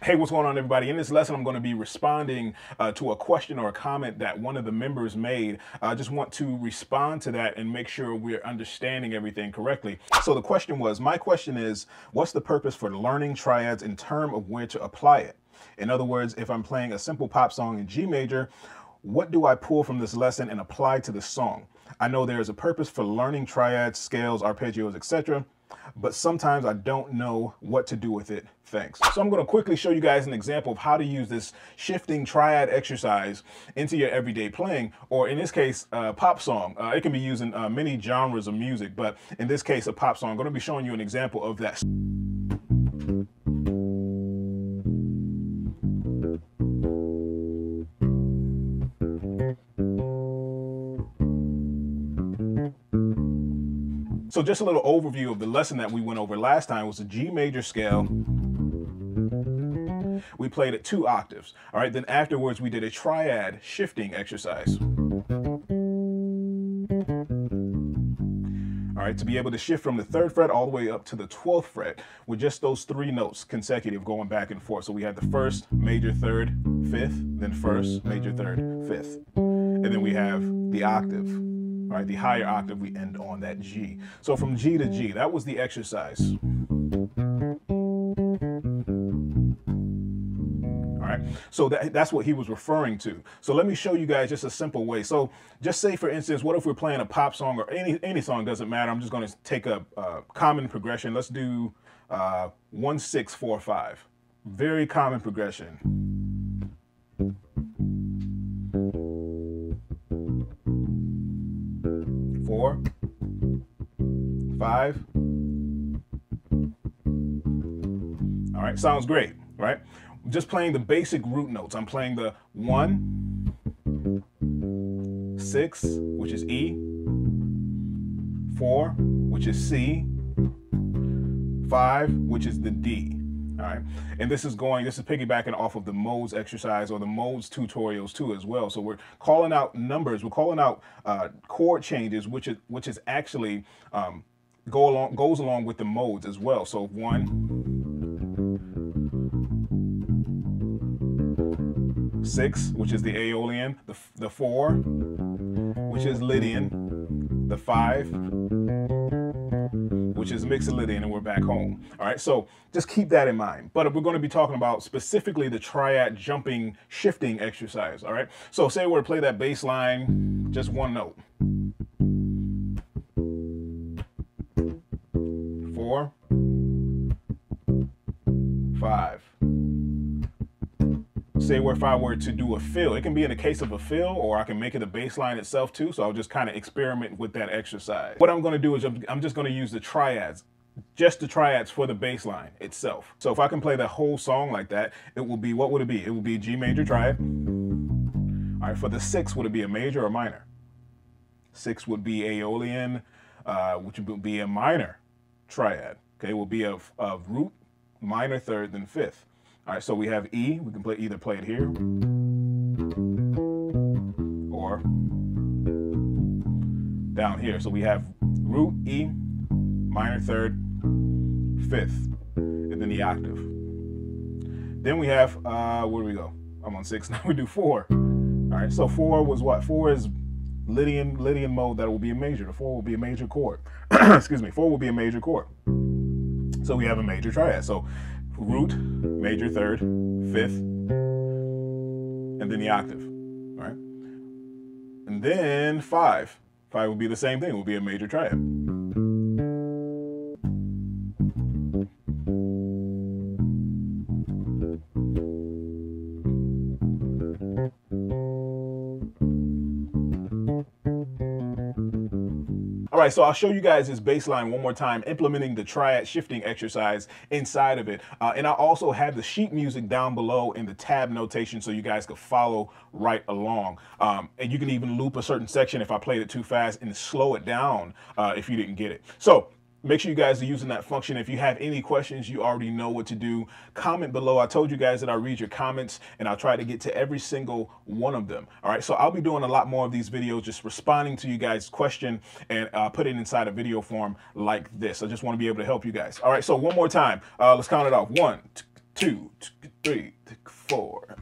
Hey, what's going on, everybody? In this lesson, I'm going to be responding to a question or a comment that one of the members made. I just want to respond to that and make sure we're understanding everything correctly. So the question was, my question is, what's the purpose for learning triads in terms of where to apply it? In other words, if I'm playing a simple pop song in G major, what do I pull from this lesson and apply to the song? I know there is a purpose for learning triads, scales, arpeggios, etc., but sometimes I don't know what to do with it. Thanks. So I'm going to quickly show you guys an example of how to use this shifting triad exercise into your everyday playing, or in this case, pop song. It can be used in many genres of music, but in this case, a pop song. I'm going to be showing you an example of that. So just a little overview of the lesson that we went over last time was the G major scale. We played it 2 octaves. All right, then afterwards we did a triad shifting exercise. All right, to be able to shift from the 3rd fret all the way up to the 12th fret with just those 3 notes consecutive going back and forth. So we had the 1st, major, 3rd, 5th, then 1st, major, 3rd, 5th. And then we have the octave. All right, the higher octave, we end on that G. So from G to G, that was the exercise. All right, so that's what he was referring to. So let me show you guys just a simple way. So just say, for instance, what if we're playing a pop song or any song, doesn't matter. I'm just going to take a common progression. Let's do 1, 6, 4, 5. Very common progression. 4, 5. All right, sounds great, right? Just playing the basic root notes. I'm playing the 1, 6, which is E, 4, which is C, 5, which is the D. All right, and this is piggybacking off of the modes exercise or the modes tutorials too as well. So we're calling out numbers, we're calling out chord changes, which is actually goes along with the modes as well. So 1, 6, which is the Aeolian, the 4, which is Lydian, the 5, which is Mixolydian, and we're back home. All right, so just keep that in mind. But we're going to be talking about specifically the triad jumping, shifting exercise. All right, so say we're to play that bass line, just 1 note. 4, 5. Say if I were to do a fill, it can be in the case of a fill, or I can make it a bass line itself too. So I'll just kind of experiment with that exercise. What I'm going to do is I'm just going to use the triads, just the triads for the bass line itself. So if I can play the whole song like that, it will be, what would it be? It would be a G major triad. All right, for the 6, would it be a major or minor? 6 would be Aeolian, which would be a minor triad. Okay, it will be of root, minor, 3rd, then 5th. All right, so we have E. We can either play it here or down here. So we have root, E, minor, 3rd, 5th, and then the octave. Then we have, where do we go? I'm on 6, now we do 4. All right, so 4 was what? 4 is Lydian mode, that will be a major. The 4 will be a major chord. Excuse me, 4 will be a major chord. So we have a major triad. So root, major, 3rd, 5th, and then the octave. All right, and then 5 will be the same thing. It will be a major triad. All right, so I'll show you guys this bass line one more time, implementing the triad shifting exercise inside of it. And I also have the sheet music down below in the tab notation so you guys could follow right along. And you can even loop a certain section if I played it too fast and slow it down if you didn't get it. So make sure you guys are using that function. If you have any questions, you already know what to do. Comment below. I told you guys that I read your comments and I'll try to get to every single one of them. All right, so I'll be doing a lot more of these videos, just responding to you guys' question and put it inside a video form like this. I just want to be able to help you guys. All right, so one more time. Let's count it off. 1, 2, 3, 4.